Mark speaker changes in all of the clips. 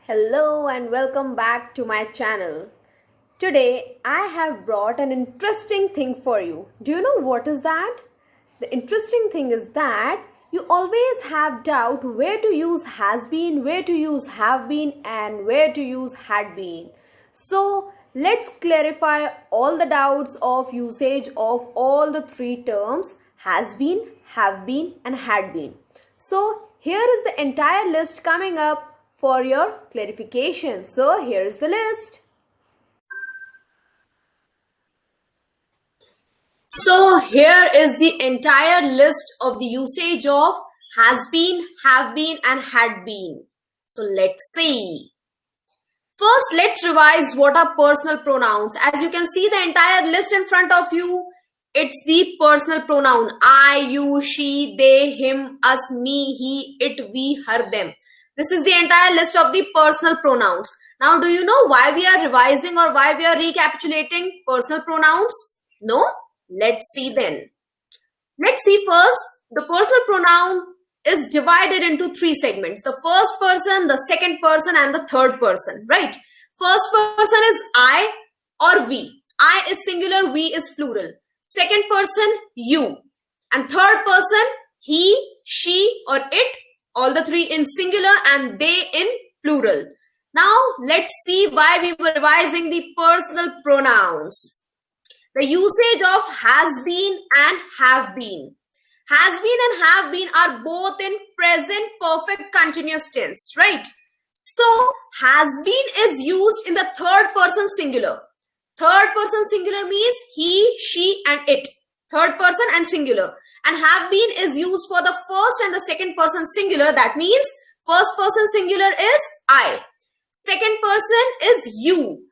Speaker 1: Hello and welcome back to my channel. Today I have brought an interesting thing for you. Do you know what is that? The interesting thing is that you always have doubt where to use has been, where to use have been and where to use had been. So let's clarify all the doubts of usage of all the three terms has been, have been and had been. So here is the entire list coming up for your clarification. So here is the list. So here is the entire list of the usage of has been, have been and had been. So let's see. First, let's revise what are personal pronouns. As you can see the entire list in front of you, it's the personal pronoun. I, you, she, they, him, us, me, he, it, we, her, them. This is the entire list of the personal pronouns. Now, do you know why we are revising or why we are recapitulating personal pronouns? No? Let's see then. Let's see first, the personal pronoun is divided into three segments. The first person, the second person and the third person, right? First person is I or we. I is singular, we is plural. Second person, you. And third person, he, she or it. All the three in singular and they in plural. Now, let's see why we were revising the personal pronouns. The usage of has been and have been. Has been and have been are both in present perfect continuous tense, right? So, has been is used in the third person singular. Third person singular means he, she and it. Third person and singular. And have been is used for the first and the second person singular. That means first person singular is I. Second person is you.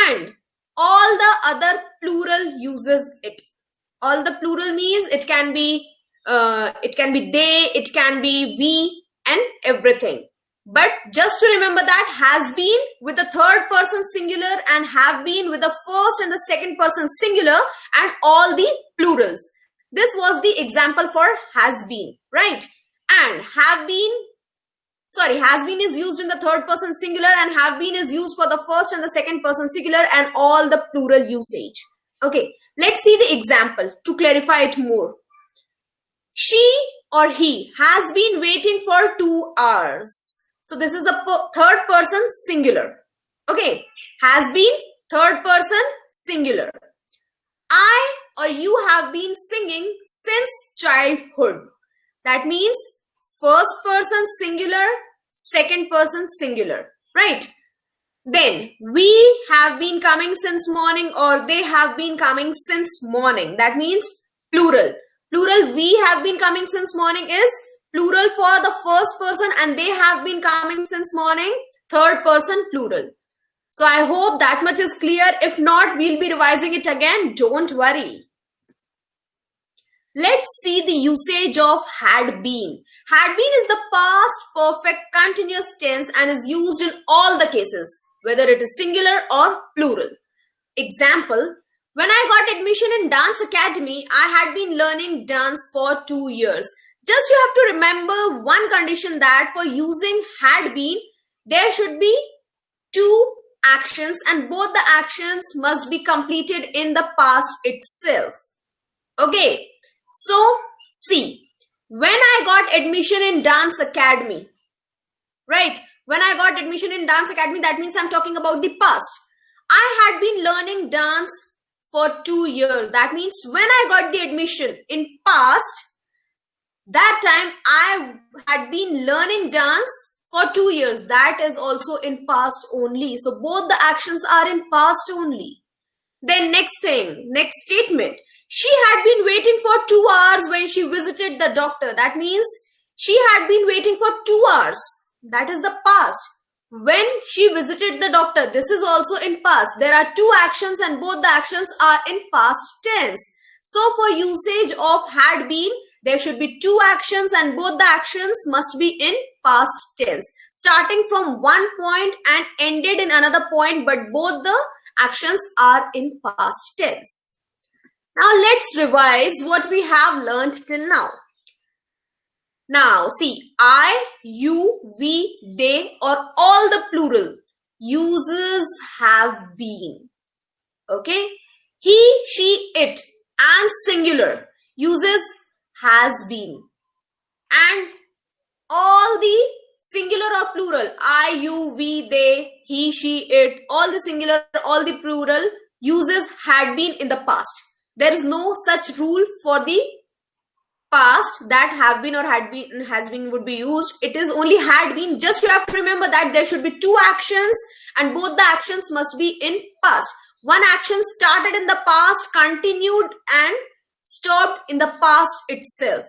Speaker 1: And all the other plural uses it. All the plural means it can be they, it can be we and everything. But just to remember that has been with the third person singular and have been with the first and the second person singular and all the plurals. This was the example for has been, right? And has been is used in the third person singular and have been is used for the first and the second person singular and all the plural usage. Okay, let's see the example to clarify it more. She or he has been waiting for 2 hours. So this is the third person singular. Okay, has been third person singular. I or you have been singing since childhood. That means first person singular, second person singular, right? Then we have been coming since morning or they have been coming since morning. That means plural. Plural we have been coming since morning is plural for the first person and they have been coming since morning, third person plural. So I hope that much is clear. If not, we'll be revising it again. Don't worry. Let's see the usage of had been. Had been is the past perfect continuous tense and is used in all the cases, whether it is singular or plural. Example, when I got admission in dance academy, I had been learning dance for 2 years. Just you have to remember one condition that for using had been, there should be 2 actions and both the actions must be completed in the past itself. Okay, so see, when I got admission in dance academy, right? When I got admission in dance academy, that means I'm talking about the past. I had been learning dance for 2 years. That means when I got the admission in past, that time I had been learning dance for 2 years. That is also in past only. So both the actions are in past only. Then next thing, next statement. She had been waiting for 2 hours when she visited the doctor. That means she had been waiting for 2 hours. That is the past. When she visited the doctor, this is also in past. There are 2 actions and both the actions are in past tense. So for usage of had been, there should be 2 actions and both the actions must be in past tense. Starting from one point and ended in another point, but both the actions are in past tense. Now let's revise what we have learned till now. Now see, I, you, we, they, or all the plural uses have been. Okay? He, she, it, and singular uses has been. And all the singular or plural, I, you, we, they, he, she, it, all the singular, all the plural uses had been in the past. There is no such rule for the past that have been or had been, has been would be used. It is only had been. Just you have to remember that there should be two actions and both the actions must be in past. One action started in the past, continued and stopped in the past itself.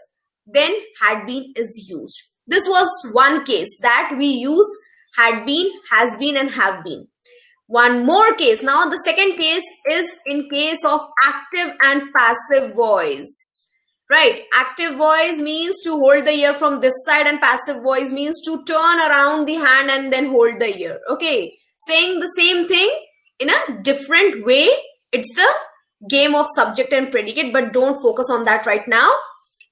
Speaker 1: Then had been is used. This was one case that we use had been, has been and have been. One more case. Now the second case is in case of active and passive voice. Right? Active voice means to hold the ear from this side and passive voice means to turn around the hand and then hold the ear. Okay? Saying the same thing in a different way. It's the game of subject and predicate, but don't focus on that right now.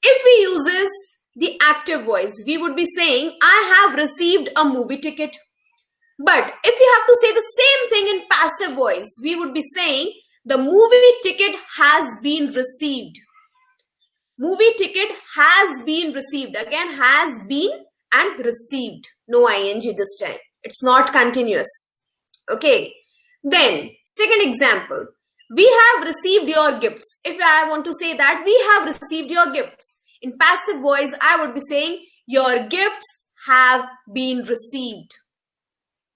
Speaker 1: If we uses the active voice, we would be saying, I have received a movie ticket. But if we have to say the same thing in passive voice, we would be saying, the movie ticket has been received. Movie ticket has been received. Again, has been and received. No ing this time. It's not continuous. Okay. Then, second example. We have received your gifts. If I want to say that we have received your gifts. In passive voice, I would be saying, your gifts have been received.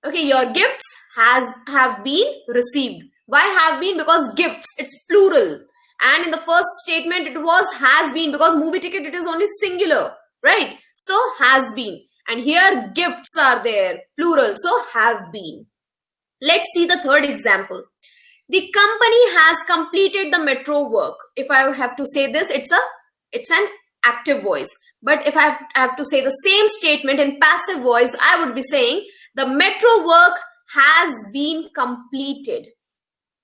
Speaker 1: Okay, your gifts have been received. Why have been? Because gifts, it's plural. And in the first statement, it was has been because movie ticket, it is only singular, right? So, has been. And here, gifts are there, plural. So, have been. Let's see the third example. The company has completed the metro work. If I have to say this, it's an active voice. But if I have to say the same statement in passive voice, I would be saying, the metro work has been completed.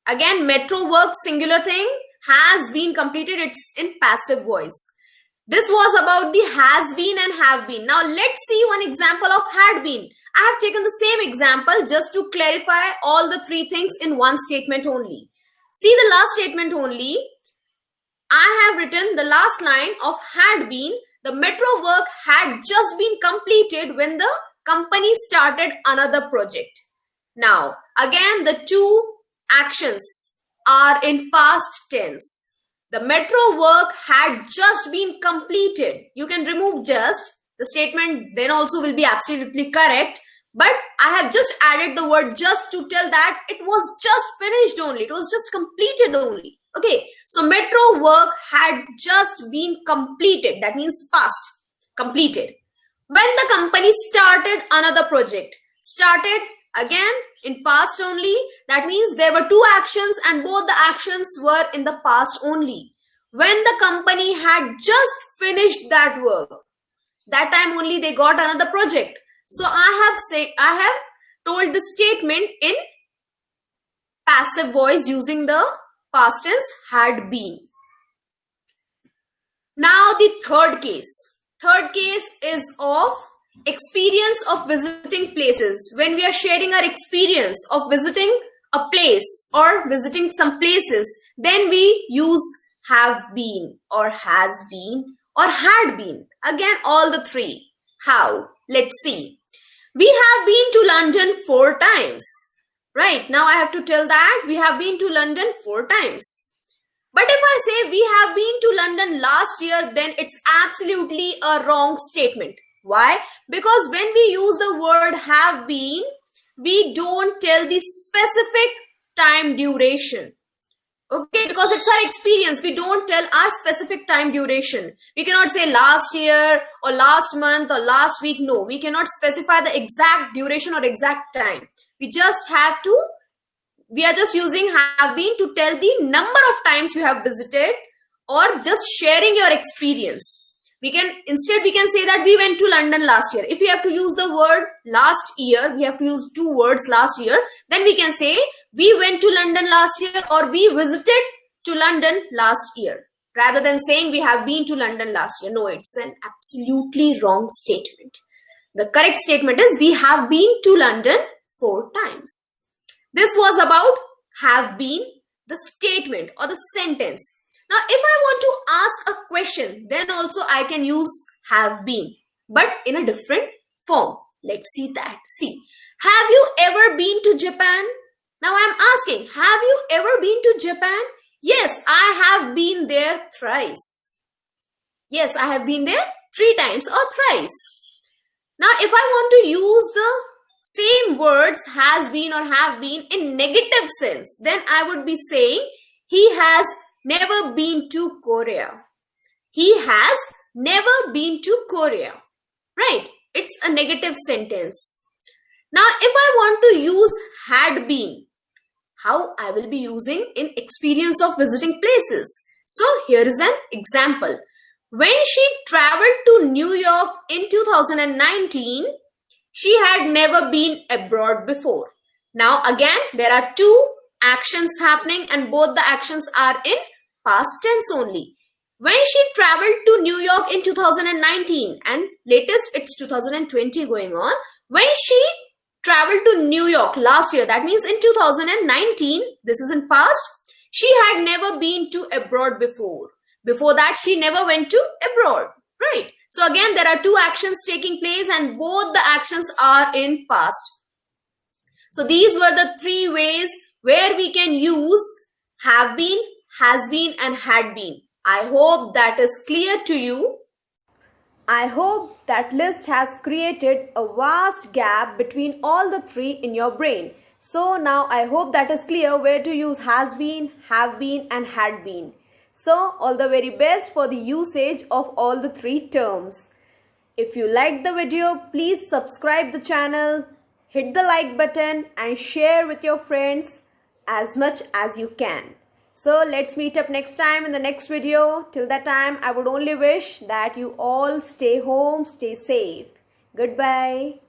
Speaker 1: Again, metro work, singular thing, has been completed. It's in passive voice. This was about the has been and have been. Now, let's see one example of had been. I have taken the same example just to clarify all the three things in one statement only. See the last statement only. I have written the last line of had been. The metro work had just been completed when the company started another project. Now, again, the two actions are in past tense. The metro work had just been completed. You can remove just. The statement then also will be absolutely correct. But I have just added the word just to tell that it was just finished only. It was just completed only. Okay. So metro work had just been completed. That means past. Completed. When the company started another project. Started again in past only. That means there were two actions and both the actions were in the past only. When the company had just finished that work, that time only they got another project. So I have told the statement in passive voice using the past tense had been. Now the third case. Third case is of experience of visiting places. When we are sharing our experience of visiting a place or visiting some places, then we use have been or has been or had been. Again, all the three. How? Let's see. We have been to London 4 times. Right. Now I have to tell that we have been to London 4 times. But if I say we have been to London last year, then it's absolutely a wrong statement. Why? Because when we use the word have been, we don't tell the specific time duration. Okay, because it's our experience. We don't tell our specific time duration. We cannot say last year or last month or last week. No, we cannot specify the exact duration or exact time. We are just using have been to tell the number of times you have visited or just sharing your experience. Instead we can say that we went to London last year. If we have to use the word last year, we have to use 2 words last year. Then we can say we went to London last year or we visited to London last year. rather than saying we have been to London last year. No, it's an absolutely wrong statement. The correct statement is we have been to London 4 times. This was about have been, the statement or the sentence. Now, if I want to ask a question, then also I can use have been, but in a different form. Let's see that. See, have you ever been to Japan? Now I'm asking, have you ever been to Japan? Yes, I have been there thrice. Yes, I have been there 3 times or thrice. Now, if I want to use the same words has been or have been in negative sense, then I would be saying he has never been to Korea. He has never been to Korea. Right? It's a negative sentence. Now, if I want to use had been, how I will be using in experience of visiting places. So here is an example. When she traveled to New York in 2019, she had never been abroad before. Now again, there are 2 actions happening and both the actions are in past tense only. When she traveled to New York in 2019 and latest it's 2020 going on. When she traveled to New York last year, that means in 2019, this is in past, she had never been to abroad before. Before that, she never went to abroad, right? So again, there are 2 actions taking place and both the actions are in past. So these were the 3 ways where we can use have been, has been and had been. I hope that is clear to you. I hope that list has created a vast gap between all the 3 in your brain. So now I hope that is clear where to use has been, have been and had been. So all the very best for the usage of all the 3 terms. If you liked the video, please subscribe the channel, hit the like button and share with your friends as much as you can. So let's meet up next time in the next video. Till that time, I would only wish that you all stay home, stay safe. Goodbye.